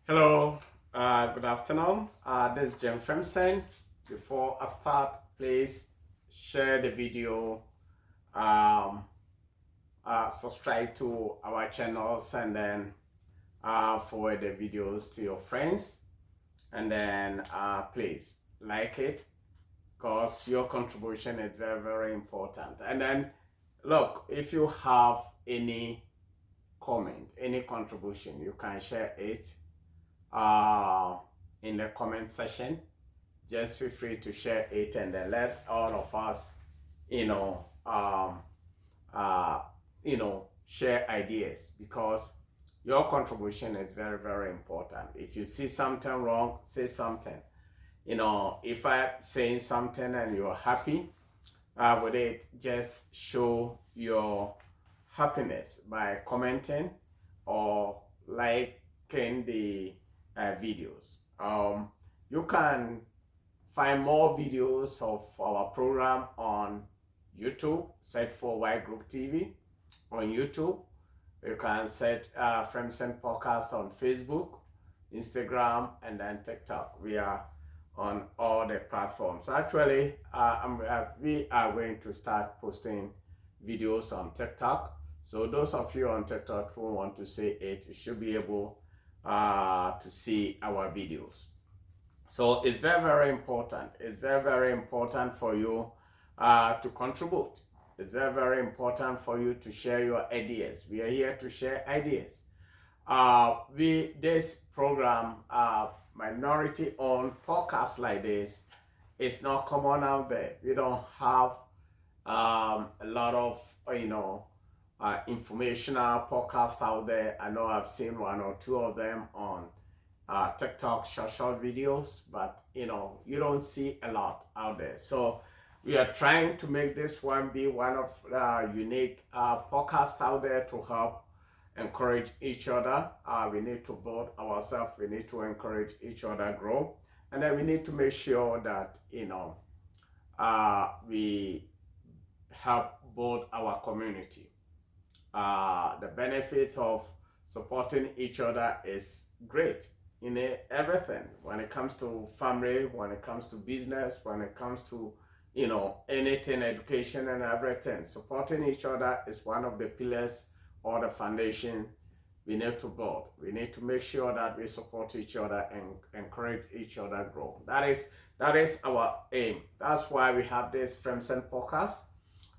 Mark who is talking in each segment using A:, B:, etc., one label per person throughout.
A: Hello, good afternoon. This is James Frimpson. Before I start, please share the video, um, subscribe to our channels, and then forward the videos to your friends. And then please like it because your contribution is very, very important. And then look, if you have any comment, any contribution, you can share it uh, in the comment section. Just feel free to share it and then let all of us, you know, um, uh, share ideas because your contribution is very, very important. If you see something wrong, say something. If I'm saying something and you're happy with it, just show your happiness by commenting or liking the videos. You can find more videos of our program on YouTube. Search for Y Group TV on YouTube. You can search Frimpson Podcast on Facebook, Instagram, and then TikTok. We are on all the platforms. Actually, we are going to start posting videos on TikTok. So those of you on TikTok who want to see it, you should be able to see our videos. So it's very, very important. It's very, very important for you to contribute. It's very, very important for you to share your ideas. We are here to share ideas. This program, minority-owned podcast like this, is not common out there. We don't have a lot of informational podcasts out there. I know I've seen one or two of them on TikTok short videos, but you don't see a lot out there. So we are trying to make this one be one of unique podcasts out there to help encourage each other. We need to build ourselves. We need to encourage each other grow, and then we need to make sure that we help build our community. The benefits of supporting each other is great in everything when it comes to family, when it comes to business, when it comes to anything, education and everything. Supporting each other is one of the pillars or the foundation we need to build. We need to make sure that we support each other and encourage each other grow. That is our aim. That's why we have this Frimpson podcast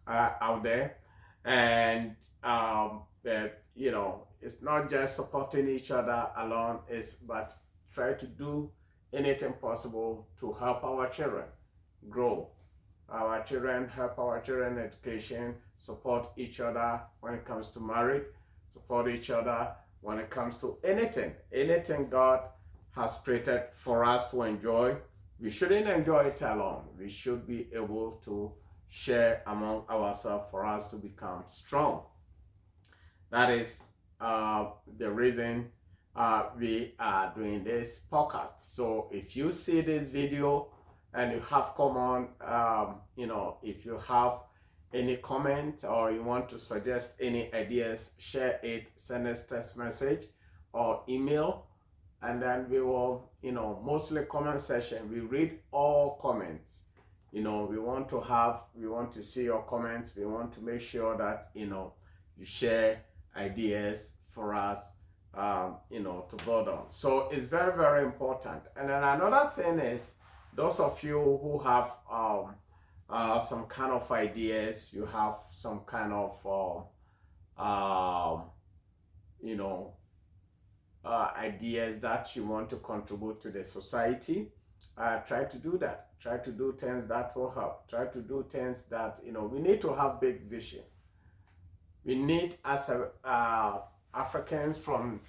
A: out there, and it's not just supporting each other alone, but try to do anything possible to help our children grow. Our children, help our children education, support each other when it comes to marriage, support each other when it comes to anything God has created for us to enjoy. We shouldn't enjoy it alone. We should be able to share among ourselves for us to become strong. That is the reason we are doing this podcast. So if you see this video and you have common, if you have any comment or you want to suggest any ideas, share it, send us text message or email, and then we will, mostly comment section. We read all comments. We want to see your comments. We want to make sure that, you share ideas for us, to build on. So it's very, very important. And then another thing is, those of you who have some kind of ideas, you have some kind of, ideas that you want to contribute to the society, try to do that. Try to do things that will help. Try to do things that, we need to have big vision. We need, as Africans from,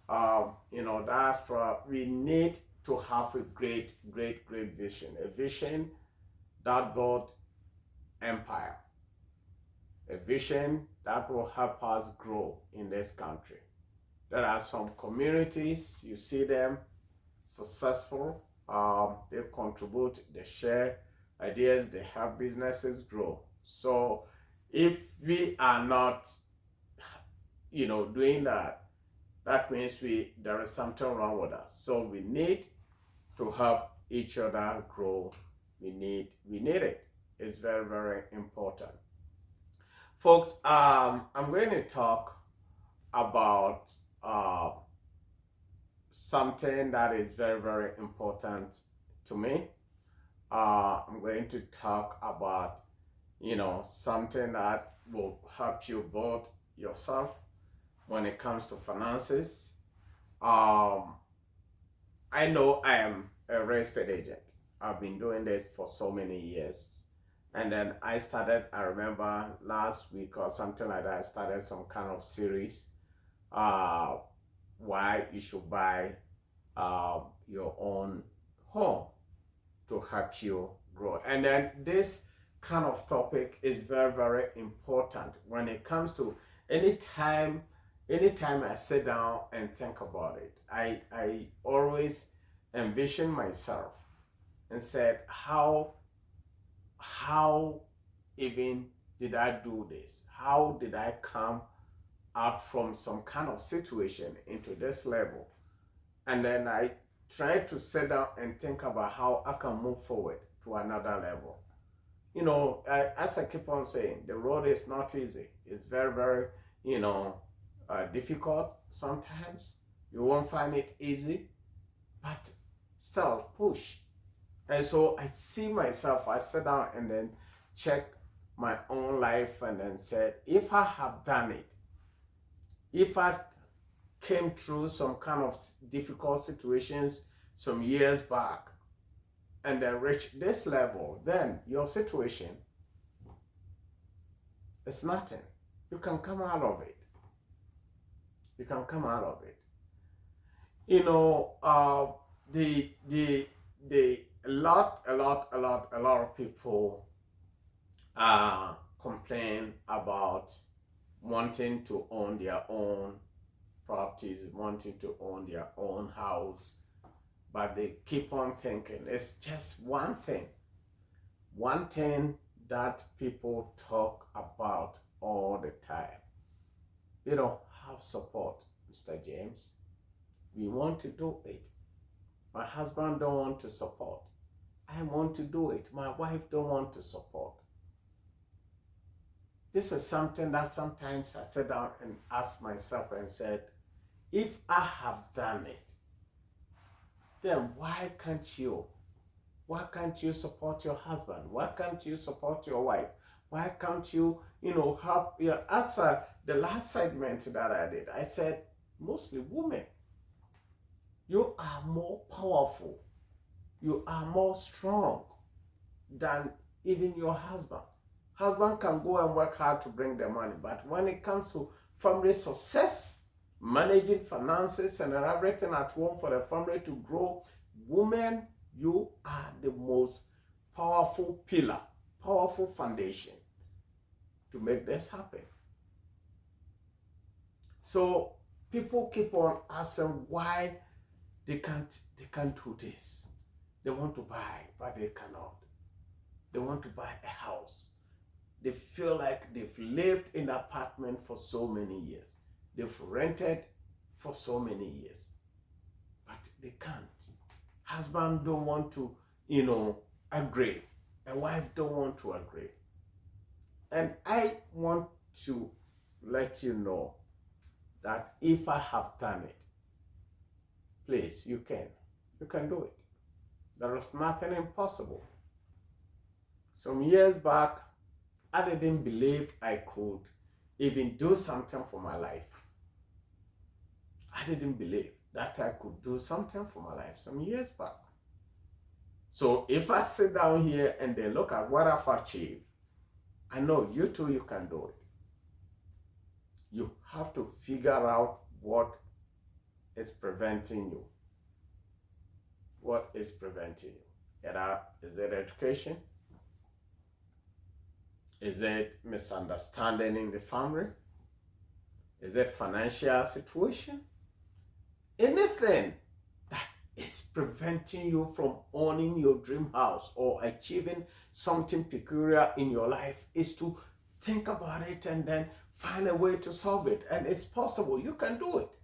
A: diaspora, we need to have a great, great, great vision. A vision that builds empire. A vision that will help us grow in this country. There are some communities, you see them successful, they contribute, they share ideas, they help businesses grow. So if we are not, doing that, that means there is something wrong with us. So we need to help each other grow. We need it. It's very, very important. Folks, I'm going to talk about something that is very, very important to me. I'm going to talk about, something that will help you build yourself when it comes to finances. Um, I know I am a real estate agent. I've been doing this for so many years. And then I remember last week or something like that, I started some kind of series, uh, why you should buy your own home to help you grow. And then this kind of topic is very, very important when it comes to anytime anytime I sit down and think about it. I always envision myself and said, how even did I do this? How did I come out from some kind of situation into this level? And then I try to sit down and think about how I can move forward to another level. As I keep on saying, the road is not easy. It's very, very, difficult sometimes. You won't find it easy, but still push. And so I see myself, I sit down and then check my own life and then said, if I have done it, if I came through some kind of difficult situations some years back and then reached this level, then your situation is nothing. You can come out of it. You can come out of it. A lot of people complain about wanting to own their own properties, wanting to own their own house, but they keep on thinking it's just one thing that people talk about all the time. You don't have support, Mr. James. We want to do it. My husband don't want to support. I want to do it. My wife don't want to support. This is something that sometimes I sit down and ask myself and said, if I have done it, then why can't you? Why can't you support your husband? Why can't you support your wife? Why can't you, help your, as the last segment that I did, I said, mostly women, you are more powerful. You are more strong than even your husband. Husband can go and work hard to bring the money, but when it comes to family success, managing finances and everything at home for the family to grow, women, you are the most powerful pillar, powerful foundation to make this happen. So people keep on asking why they can't do this. They want to buy, but they cannot. They want to buy a house. They feel like they've lived in an apartment for so many years. They've rented for so many years, but they can't. Husband don't want to, agree. A wife don't want to agree. And I want to let you know that if I have done it, please, you can do it. There is nothing impossible. Some years back, I didn't believe I could even do something for my life. I didn't believe that I could do something for my life some years back. So if I sit down here and then look at what I've achieved, I know you too, you can do it. You have to figure out what is preventing you. What is preventing you? Is it education? Is it misunderstanding in the family? Is it financial situation? Anything that is preventing you from owning your dream house or achieving something peculiar in your life is to think about it and then find a way to solve it. And it's possible. You can do it.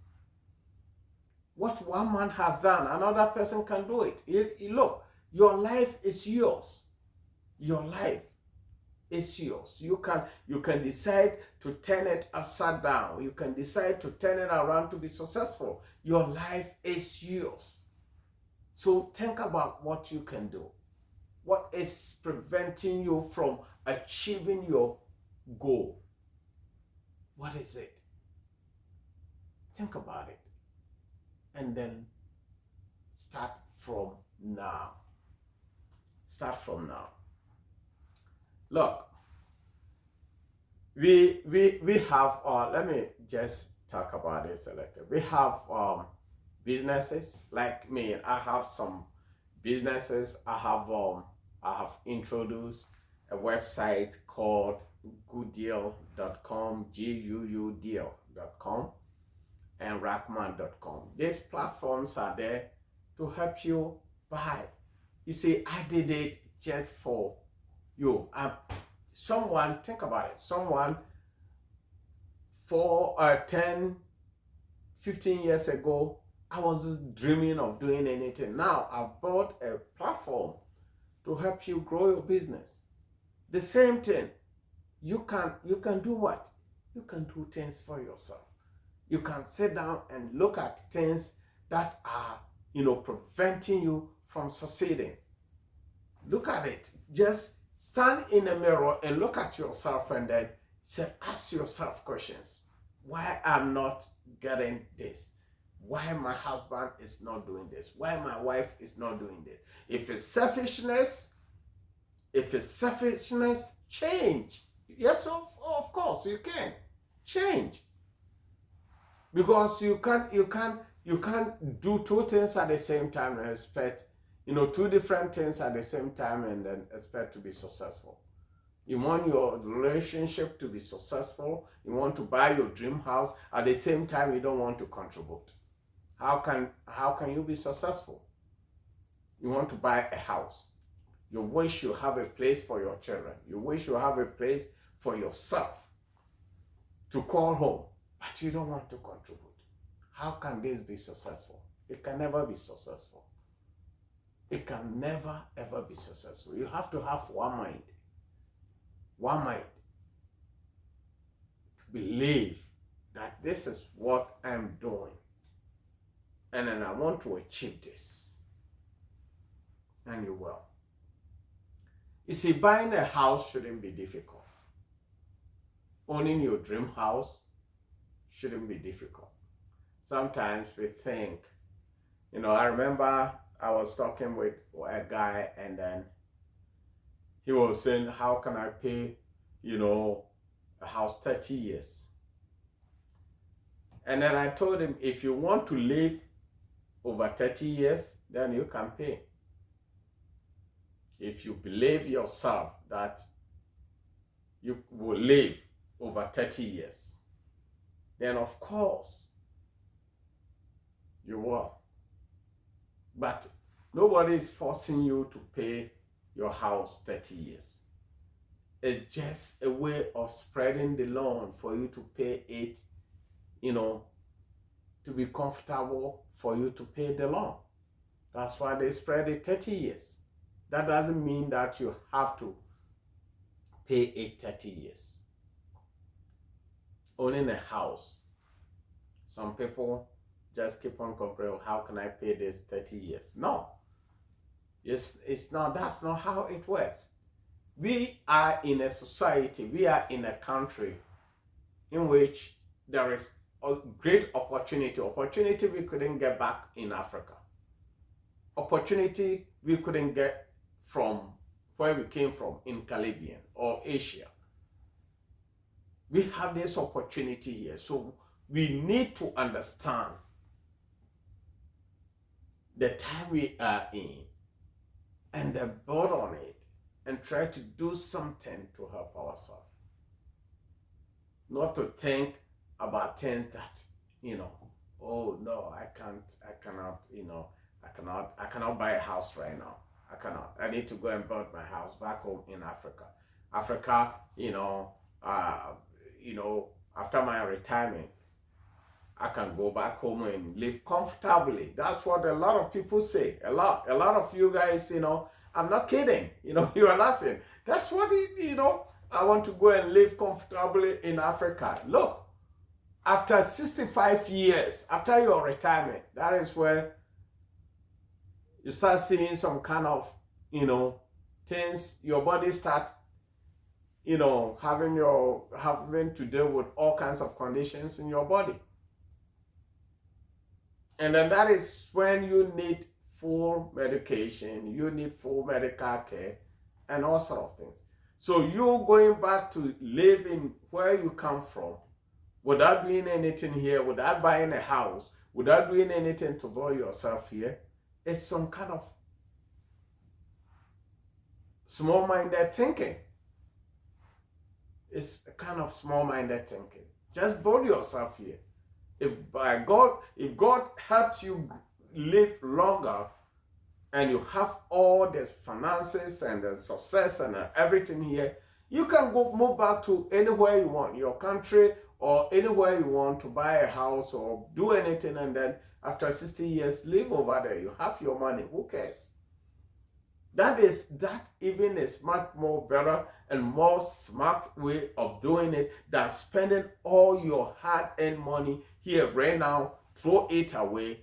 A: What one man has done, another person can do it. Look, your life is yours. Your life is yours. You can decide to turn it upside down. You can decide to turn it around to be successful. Your life is yours. So think about what you can do. What is preventing you from achieving your goal? What is it? Think about it. And then start from now. Start from now. Look, we have, let me just talk about this a little. We have businesses. Like me, I have some businesses. I have introduced a website called gooddeal.com, GUUDeal.com, and rackman.com. These platforms are there to help you buy. You see, I did it just for you. Someone, think about it, someone 10, 15 years ago, I wasn't dreaming of doing anything. Now I've bought a platform to help you grow your business. The same thing. You can do what? You can do things for yourself. You can sit down and look at things that are, preventing you from succeeding. Look at it. Just stand in the mirror and look at yourself and then ask yourself questions. Why I'm not getting this? Why my husband is not doing this? Why my wife is not doing this? If it's selfishness, change. Yes, of course you can change. Because you can't do two things at the same time and expect, two different things at the same time and then expect to be successful. You want your relationship to be successful. You want to buy your dream house. At the same time, you don't want to contribute. How can you be successful? You want to buy a house. You wish you have a place for your children. You wish you have a place for yourself to call home, but you don't want to contribute. How can this be successful? It can never be successful. It can never, ever be successful. You have to have one mind. One mind. To believe that this is what I'm doing. And then I want to achieve this. And you will. You see, buying a house shouldn't be difficult. Owning your dream house shouldn't be difficult. Sometimes we think, I remember I was talking with a guy and then he was saying, how can I pay, a house 30 years? And then I told him, if you want to live over 30 years, then you can pay. If you believe yourself that you will live over 30 years, then of course you will. But nobody is forcing you to pay your house 30 years. It's just a way of spreading the loan for you to pay it, to be comfortable for you to pay the loan. That's why they spread it 30 years. That doesn't mean that you have to pay it 30 years. Owning a house, some people just keep on complaining, how can I pay this 30 years? No, it's not. That's not how it works. We are in a society, we are in a country in which there is a great opportunity we couldn't get back in Africa. Opportunity we couldn't get from where we came from in Caribbean or Asia. We have this opportunity here, so we need to understand the time we are in and build on it and try to do something to help ourselves. Not to think about things that, oh no, I cannot buy a house right now. I cannot. I need to go and build my house back home in Africa. Africa, after my retirement, I can go back home and live comfortably. That's what a lot of people say. A lot of you guys, I'm not kidding. You are laughing. That's what I want to go and live comfortably in Africa. Look, after 65 years, after your retirement, that is where you start seeing some kind of, things, your body start, having to deal with all kinds of conditions in your body. And then that is when you need full medication, you need full medical care, and all sort of things. So you going back to living where you come from, without doing anything here, without buying a house, without doing anything to buy yourself here, it's some kind of small-minded thinking. It's a kind of small-minded thinking. Just build yourself here. If God helps you live longer, and you have all the finances and the success and everything here, you can move back to anywhere you want, your country or anywhere you want, to buy a house or do anything, and then after 60 years live over there. You have your money. Who cares? That even is much more better and more smart way of doing it than spending all your hard-earned money here right now, throw it away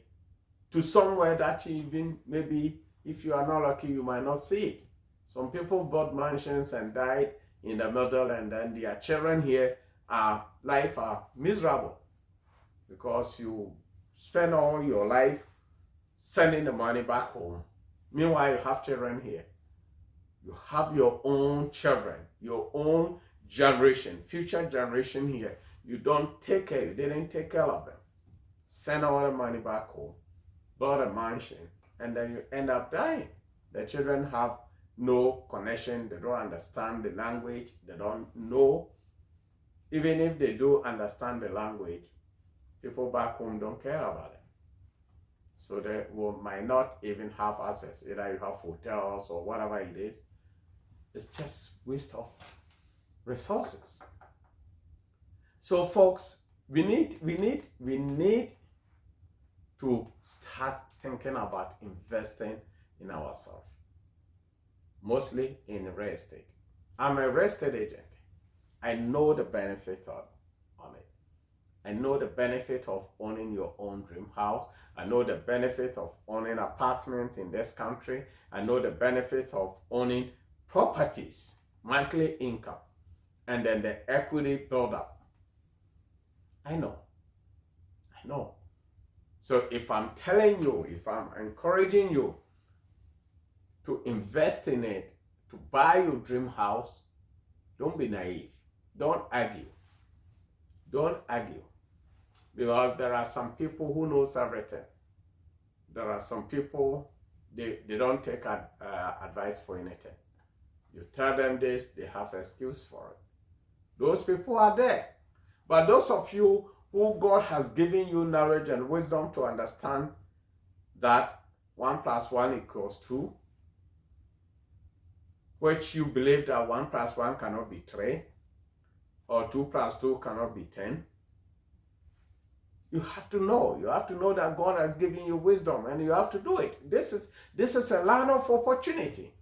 A: to somewhere that even maybe, if you are not lucky, you might not see it. Some people bought mansions and died in the middle, and then their children here are miserable because you spend all your life sending the money back home. Meanwhile, you have children here. You have your own children, your own generation, future generation here. You didn't take care of them. Send all the money back home, bought a mansion, and then you end up dying. The children have no connection. They don't understand the language. They don't know. Even if they do understand the language, people back home don't care about it. So they might not even have access. Either you have hotels or whatever it is. It's just waste of resources. So folks, we need to start thinking about investing in ourselves, mostly in real estate. I'm a real estate agent. I know the benefit on it. I know the benefit of owning your own dream house. I know the benefit of owning apartments in this country. I know the benefit of owning properties, monthly income, and then the equity build-up. I know. So if I'm telling you, if I'm encouraging you to invest in it, to buy your dream house, don't be naive. Don't argue. Because there are some people who knows everything. There are some people, they don't take advice for anything. You tell them this, they have an excuse for it. Those people are there. But those of you who God has given you knowledge and wisdom to understand that 1 + 1 = 2, which you believe that 1 + 1 cannot be 3, or 2 + 2 cannot be 10, you have to know. You have to know that God has given you wisdom, and you have to do it. This is a land of opportunity.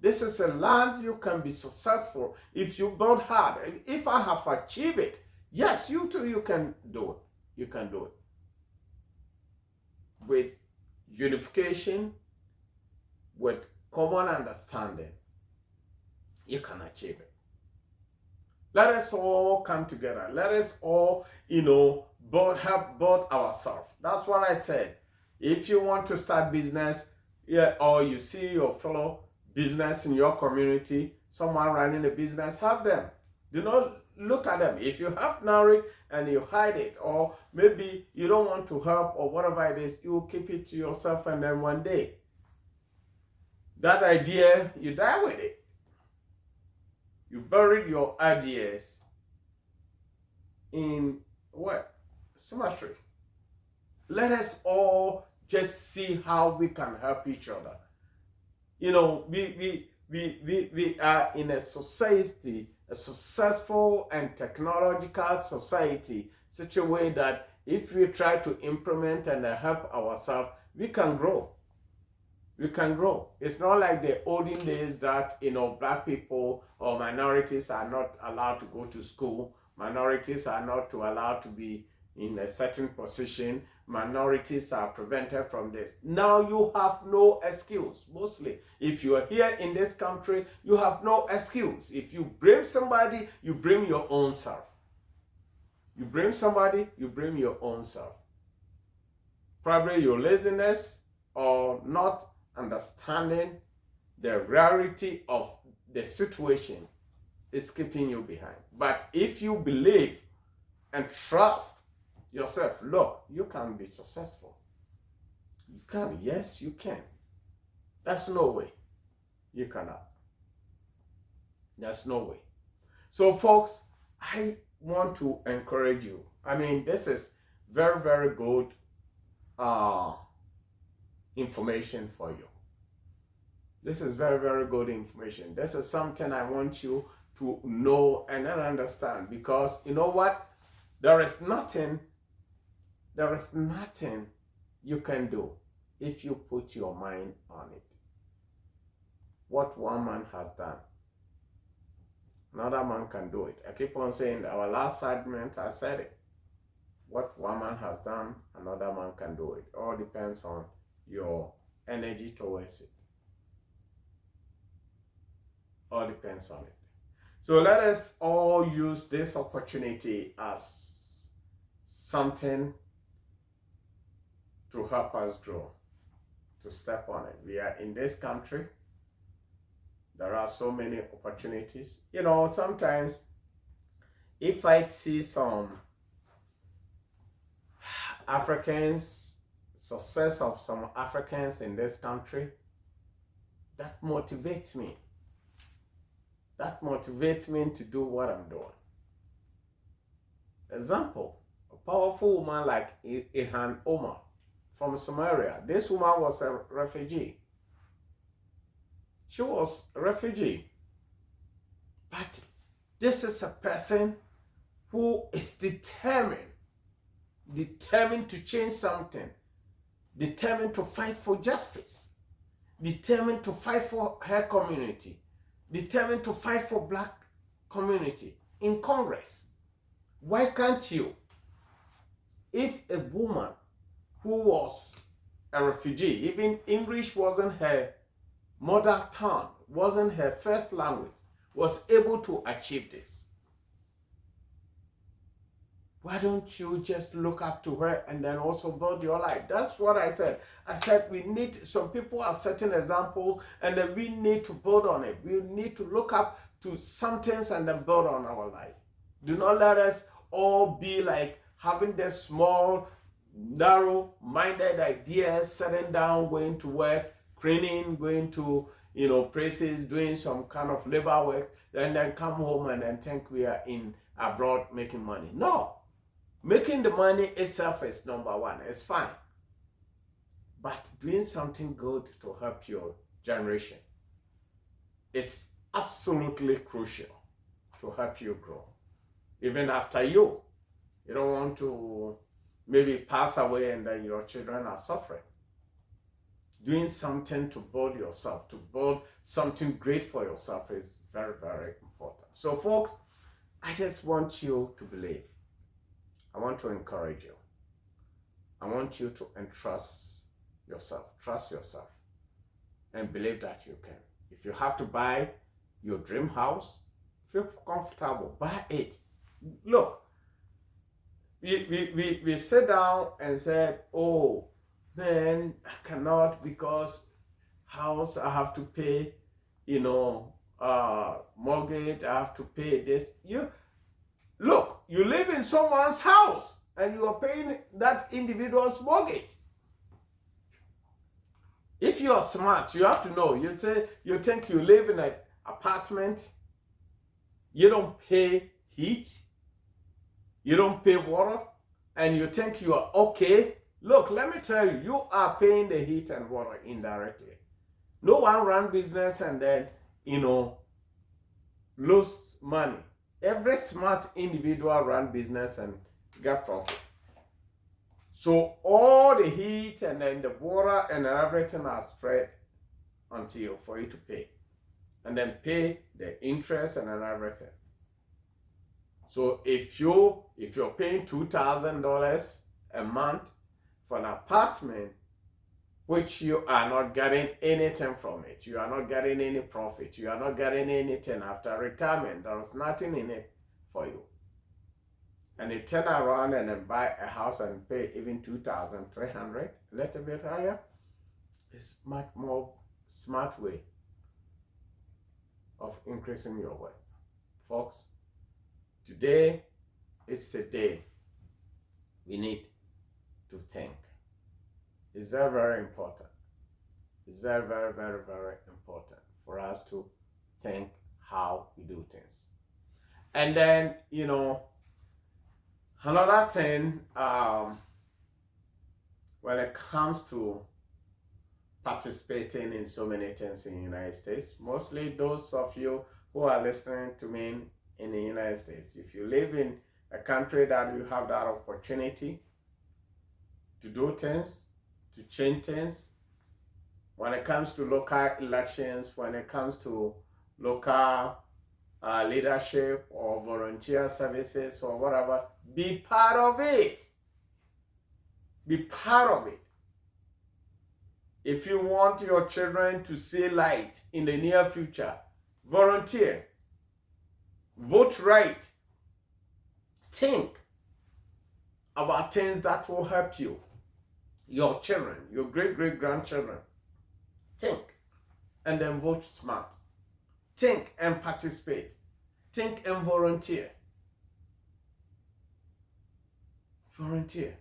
A: This is a land you can be successful if you build hard. If I have achieved it, yes, you too, you can do it. You can do it. With unification, with common understanding, you can achieve it. Let us all come together. Let us all, help build ourselves. That's what I said. If you want to start business, or you see your fellow business in your community, someone running a business, help them. Do not look at them. If you have knowledge and you hide it, or maybe you don't want to help, or whatever it is, you keep it to yourself, and then one day, that idea, you die with it. You buried your ideas in what? Cemetery. Let us all just see how we can help each other. We are in a society, a successful and technological society, such a way that if we try to implement and help ourselves, we can grow. We can grow. It's not like the olden days that, black people or minorities are not allowed to go to school. Minorities are not allowed to be in a certain position. Minorities are prevented from this. Now you have no excuse. Mostly, if you are here in this country, you have no excuse. If you blame somebody, you blame your own self. You blame somebody, you blame your own self. Probably your laziness or not understanding the reality of the situation is keeping you behind. But if you believe and trust yourself, look, you can be successful. You can, yes, you can. There's no way you cannot. There's no way. So, folks, I want to encourage you. I mean, this is very, very good information for you. This is very, very good information. This is something I want you to know and understand, because you know what? There is nothing you can do if you put your mind on it. What one man has done, another man can do it. I keep on saying, our last segment, I said it. What one man has done, another man can do it. All depends on your energy towards it. All depends on it. So let us all use this opportunity as something to help us grow, to step on it. We are in this country. There are so many opportunities. Sometimes if I see some Africans, success of some Africans in this country, that motivates me. That motivates me to do what I'm doing. Example, a powerful woman like Ilhan Omar from Somalia. This woman was a refugee. She was a refugee. But this is a person who is determined to change something, determined to fight for justice, determined to fight for her community, determined to fight for black community in Congress. Why can't you? If a woman who was a refugee, even English wasn't her mother tongue, wasn't her first language, was able to achieve this, why don't you just look up to her and then also build your life? That's what I said. I said we need, some people are setting examples and then we need to build on it. We need to look up to some things and then build on our life. Do not let us all be like having this small, narrow-minded ideas, sitting down, going to work, cleaning, going to, places, doing some kind of labor work, and then come home and then think we are in abroad making money. No. Making the money itself is number one. It's fine. But doing something good to help your generation is absolutely crucial to help you grow. Even after you don't want to maybe pass away and then your children are suffering. Doing something to build yourself, to build something great for yourself is very, very important. So folks, I just want you to believe. I want to encourage you. I want you to entrust yourself, trust yourself, and believe that you can. If you have to buy your dream house, feel comfortable, buy it. Look, we sit down and said, oh, man, I cannot because house, I have to pay, mortgage, I have to pay this. Look, you live in someone's house and you are paying that individual's mortgage. If you are smart, you have to know. You think you live in an apartment, you don't pay heat, you don't pay water, and you think you are okay. Look, let me tell you, you are paying the heat and water indirectly. No one run business and then, lose money. Every smart individual run business and get profit. So all the heat and then the water and everything are spread onto you for you to pay. And then pay the interest and then everything. So if you're paying $2,000 a month for an apartment, which you are not getting anything from it, you are not getting any profit, you are not getting anything after retirement, there is nothing in it for you. And you turn around and then buy a house and pay even $2,300, a little bit higher, it's much more smart way of increasing your wealth. Folks, today is the day we need to think. It's very, very important. It's very, very, very, very important for us to think how we do things. And then, another thing, when it comes to participating in so many things in the United States, mostly those of you who are listening to me in the United States, if you live in a country that you have that opportunity to do things, to change things, when it comes to local elections, when it comes to local leadership or volunteer services or whatever, be part of it. Be part of it. If you want your children to see light in the near future, volunteer. Vote right. Think about things that will help you, your children, your great-great-grandchildren. Think and then vote smart. Think and participate. Think and volunteer. Volunteer.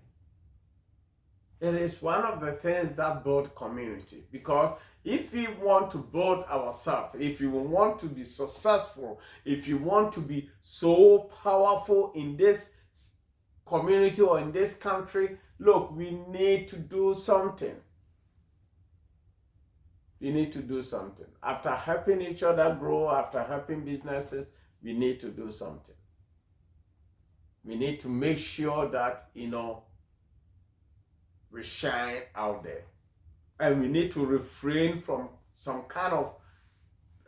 A: It is one of the things that build community, because if we want to build ourselves, if you want to be successful, if you want to be so powerful in this community or in this country, look, we need to do something. We need to do something. After helping each other grow, after helping businesses, we need to do something. We need to make sure that, we shine out there. And we need to refrain from some kind of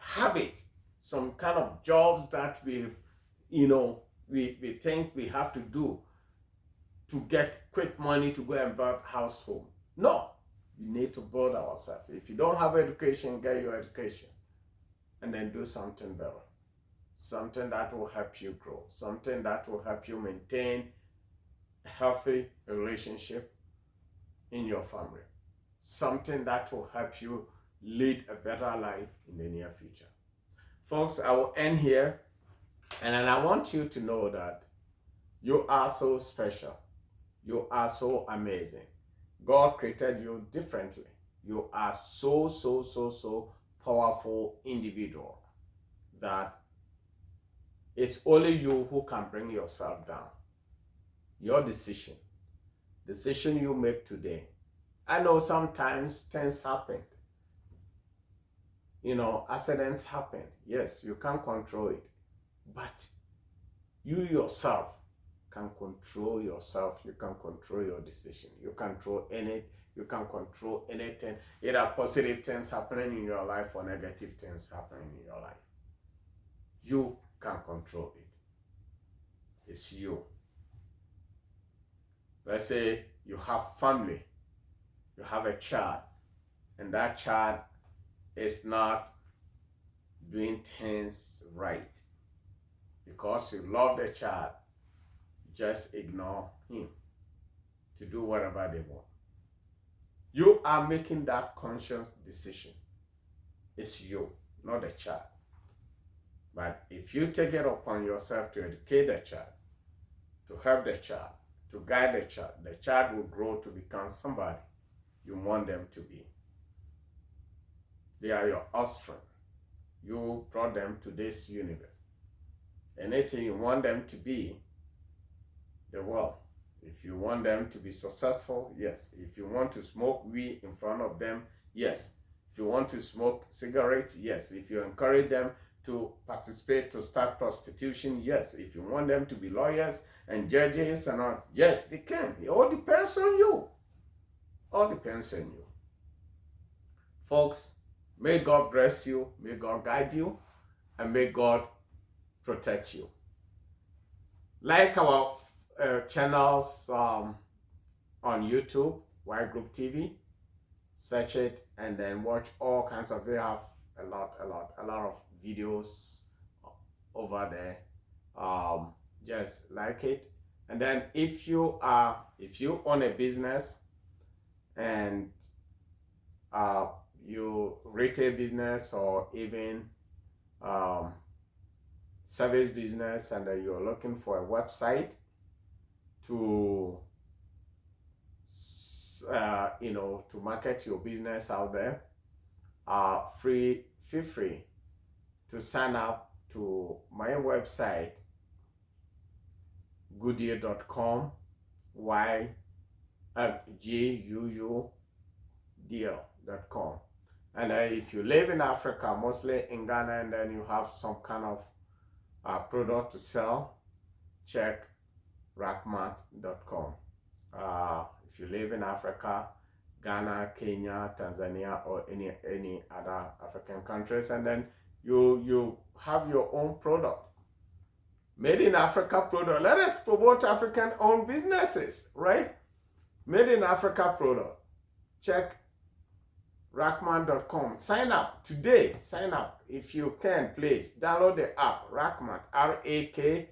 A: habit, some kind of jobs that we think we have to do to get quick money to go and build a household. No, we need to build ourselves. If you don't have education, get your education and then do something better. Something that will help you grow, something that will help you maintain a healthy relationship in your family, something that will help you lead a better life in the near future. Folks, I will end here, and then I want you to know that you are so special. You are so amazing. God created you differently. You are so powerful individual that it's only you who can bring yourself down. Your decision you make today. I know sometimes things happen. Accidents happen. Yes, you can't control it. But you yourself can control yourself. You can control your decision. You can control anything. Either positive things happening in your life or negative things happening in your life. You can control it. It's you. Let's say you have family, you have a child, and that child is not doing things right. Because you love the child, just ignore him to do whatever they want. You are making that conscious decision. It's you, not the child. But if you take it upon yourself to educate the child, to help the child, to guide the child will grow to become somebody you want them to be. They are your offspring. You brought them to this universe. Anything you want them to be, they will. If you want them to be successful, yes. If you want to smoke weed in front of them, yes. If you want to smoke cigarettes, yes. If you encourage them to participate, to start prostitution, yes. If you want them to be lawyers and judges and all, yes, they can. It all depends on you. All depends on you. Folks, may God bless you, may God guide you, and may God protect you. Like our channels on YouTube, Y Group TV, search it and then watch all kinds of, we have a lot of videos over there. Just like it. And then if you own a business and you retail business or even service business, and you're looking for a website to to market your business out there, feel free to sign up to my website, goodyear.com, GUUDL.com. And if you live in Africa, mostly in Ghana, and then you have some kind of product to sell, check rackmart.com. If you live in Africa, Ghana, Kenya, Tanzania, or any other African countries, and then you have your own product, made in Africa product. Let us promote African owned businesses, right? Made in Africa product. Check rackmart.com. Sign up today. Sign up if you can, please. Download the app, Rackmart, RAKMART,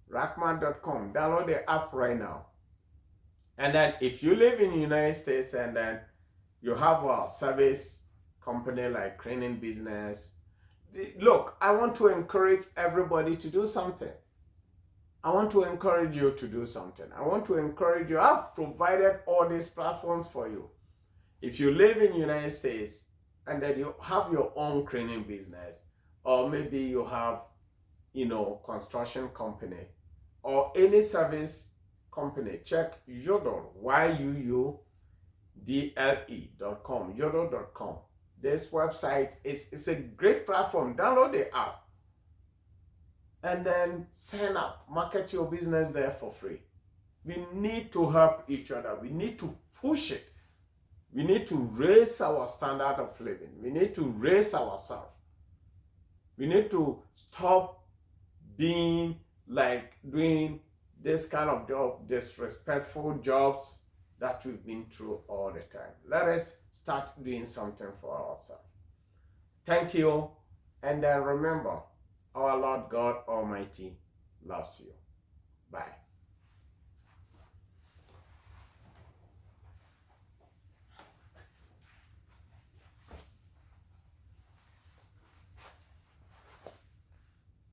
A: rackmart.com. Download the app right now. And then if you live in the United States and then you have a service company like cleaning business, look, I want to encourage everybody to do something. I want to encourage you to do something. I want to encourage you. I've provided all these platforms for you. If you live in the United States and then you have your own cleaning business, or maybe you have, construction company or any service company, check Yodel, YUUDLE.com, Yodel.com. This website is a great platform. Download the app and then sign up, market your business there for free. We need to help each other. We need to push it. We need to raise our standard of living. We need to raise ourselves. We need to stop being like doing this kind of job, disrespectful jobs that we've been through all the time. Let us start doing something for ourselves. Thank you. And then remember, our Lord God Almighty loves you. Bye.